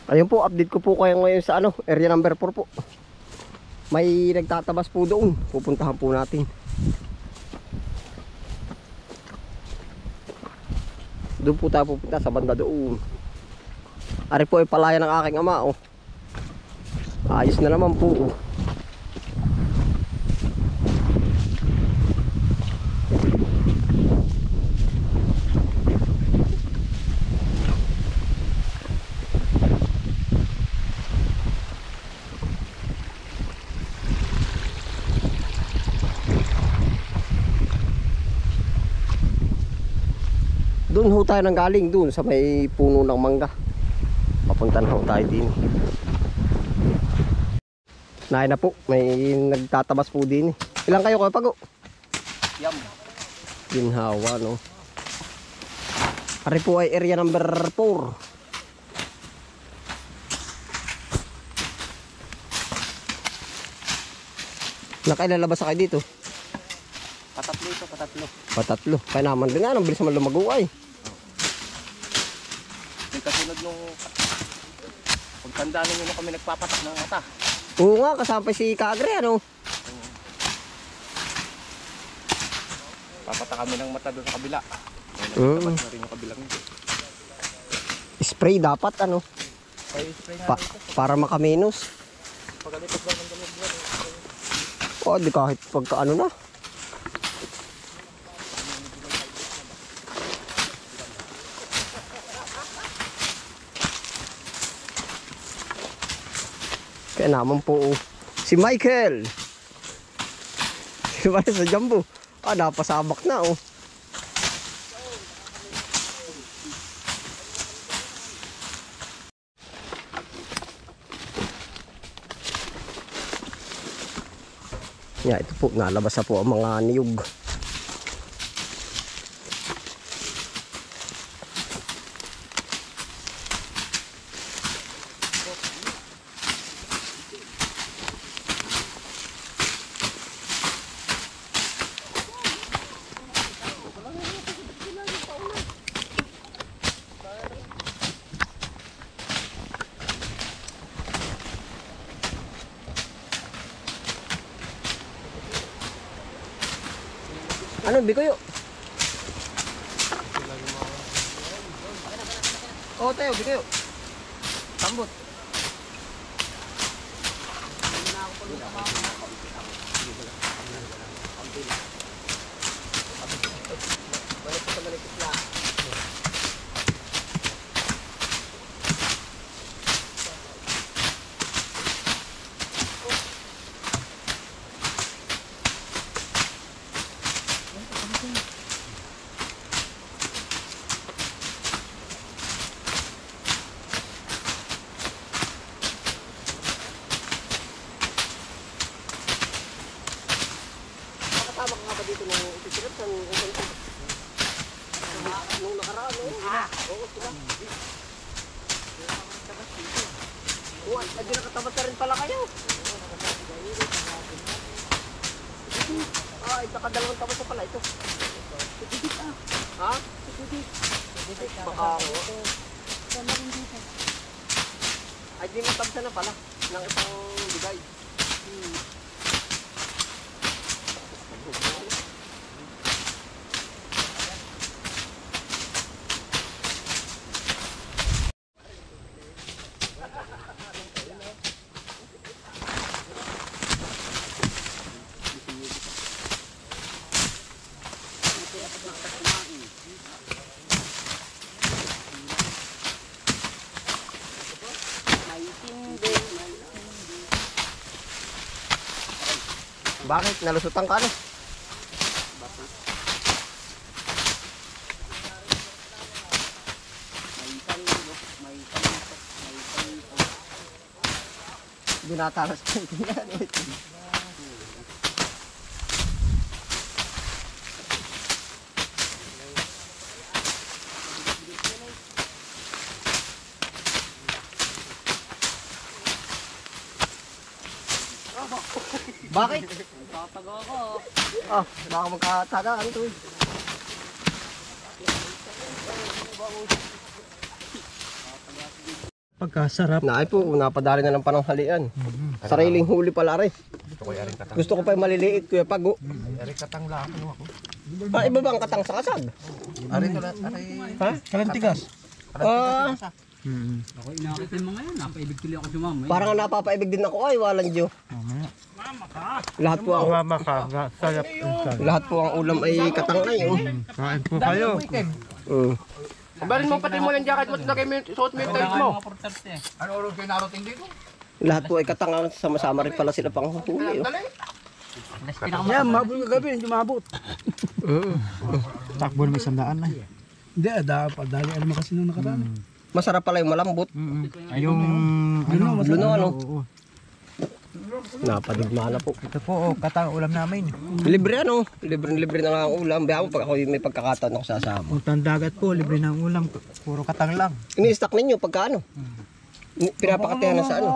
Ayun po, update ko po kayo ngayon sa area number 4 po. May nagtatabas po doon. Pupuntahan po natin. Doon po tayo pupunta sa banda doon. Ari po ay palaya ng aking ama, oh. Ayos na naman po, oh. Doon ho tayo nang galing doon sa may puno ng mangga. Papunta na ho tayo din. Nahin na po, may nagtatabas po din. Ilang kayo Pago? Yam. Ginhawa, no? Ari po ay area number 4. Nakailalabas kayo dito? Patatlo ito, patatlo. Patatlo. Kaya naman din nga, ang bilis naman lumago ay. May kasunod nung pagtandaan ninyo na kami nagpapatak ng mata. Oo nga, kasama si Kagre, ano? Papatak kami ng mata doon sa kabila. Tapos na rin yung kabilang nito. Spray dapat, ano? Ay, spray na ito. Para makaminos. Pag ganito ba ng gamit. O, di kahit pagka ano na. Kaya naman po, si Michael. Si Michael sa Jumbo. Napasabak na, oh. Yeah, ito po, nalabas na po ang mga niyog. Ano, Bikoyo? Oo, tayo, Bikoyo. Tambot. Nakasama ka nga ba dito nung itisirap sa nung nakaraan, no? Oo, sila. Oo, at nakatabat na rin pala kayo. Nakadalawang tabat na pala ito. Ha? Baka ako. Ay, di natabsa na pala ng isang bigay. Bakit? Nalusutan ka, ano? Dinatalas ka yan. Bakit? Tatago ako. Baka magkatagaan ito. Pagkasarap. Na ay po, napadali na ng pananghalian. Sariling huli pala rin. Gusto ko yaring katang. Gusto ko pa yung maliliit, Kuya Pago. Yaring katang lang ako. Iba ba ang katang sa kasag? Ari to lang. Ari. Ha? Kalantigas. Ako inakit yung mga yan. Napaibig tuloy ako sumama. Parang napapaibig din ako. Ay, walang Diyo. Lahat po ang, Mama ka. Sarap. lahat po ang ulam ay katang ay. Kain po kayo. Kabarin mo pati mo yung jacket mo. Lagay mo yung suot mo yung tight mo. Mga portarte. Ano oras kayo narating dito? Lahat po ay katang. Sama-sama rin pala sila pang huli. Dali. Yan, mabul ka gabi. Hindi mabot. Takbo naman 100 na. Hindi, dali ano kasi nung nakaraan. Masarap pala yung malambot. Ay, yung ano, Luno, ano? Oo. Napadigma na po. Ito po, katang ulam namin. Libre ano? Libre na nga ang ulam. Biya pag ako may pagkakataon ako sasama. Puntang dagat po, libre ng ulam. Puro katang lang. Ini-stack ninyo pagka ano? Pinapakatayan na sa ano?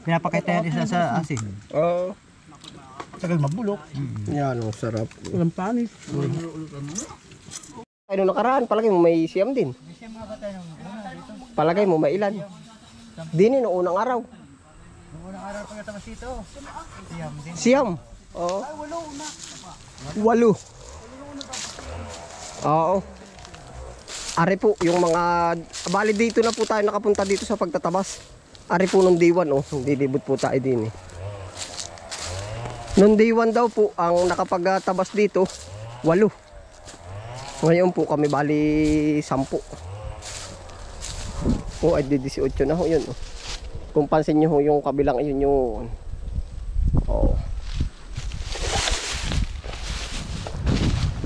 Pinapakita yan isa sa asin. Oo. Tagal mabulok. Yan, ang sarap. Ulam panis. Ay, nung nakaraan, palagay mo may siyam din. Palagay mo may ilan. Dini, noong unang araw. Noong unang araw ko yata mas dito. Siyam din. Siyam. Oo. Walo. Oo. Ari po, yung mga... Bali dito na po tayo nakapunta dito sa pagtatabas. Ari po nung day 1, oh. Dilibot po tayo din, eh. Nung day 1 daw po, ang nakapagtabas dito, 8. Ngayon po kami bali 10. Oh, ay di 18 na ho yun. Oh. Kung pansin nyo ho yung kabilang yun yun. Oh.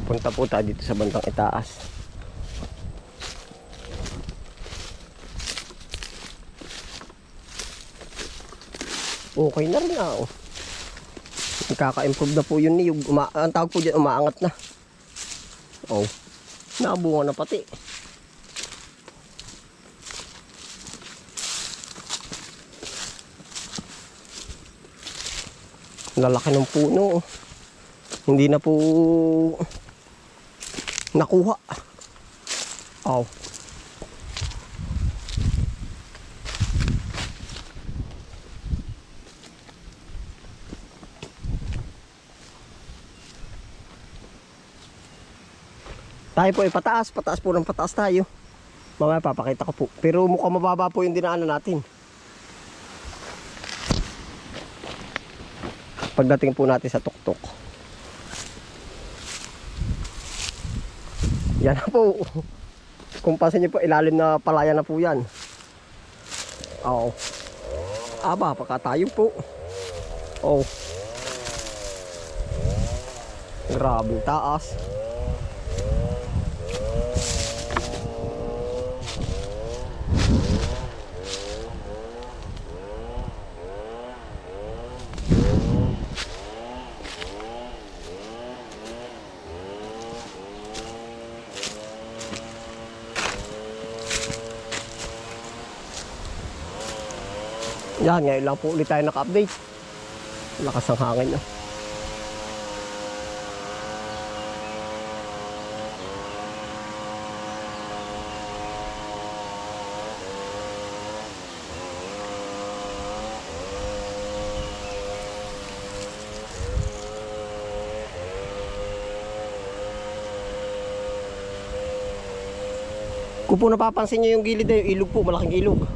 Punta po tayo dito sa bandang itaas. Okay na rin ah. Oh. Nagkaka-improve na po yun niyog. Ang tawag po dyan, umaangat na. Oh. Nabunga na pati. Lalaki ng puno. Hindi na po nakuha. Oh. Tayo po ay pataas po ng pataas tayo. Mamaya papakita ko po. Pero mukhang mababa po yung dinaanan natin. Pagdating po natin sa tuktok. Yan na po. Kung pansin niyo po, ilalim na palaya na po yan. Oo. Aba, pagkatayo po. Oh. Grabe taas. Yan, ngayon lang po ulit tayo naka-update. Lakas ng hangin. Kung po napapansin nyo yung gilid na yung ilog po, malaking ilog.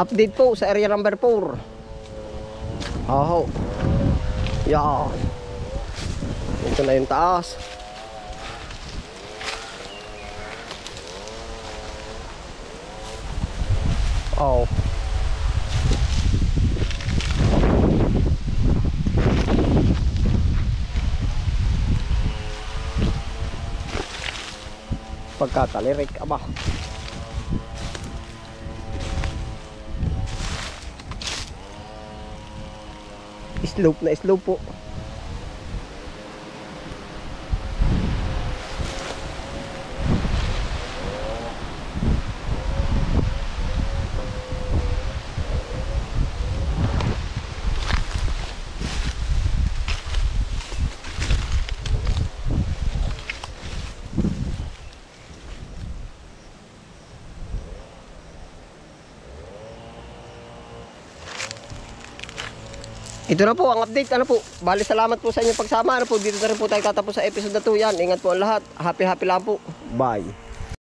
Update po sa area number 4. Oh. Yan. Ito na yung taas. Oh. Pagkatalirik, aba. Slope na slope po. Ito na po ang update. Ano po? Bali, salamat po sa inyong pagsama. Ano po? Dito na rin po tayo tatapos sa episode na to. Yan. Ingat po ang lahat. Happy lang po. Bye.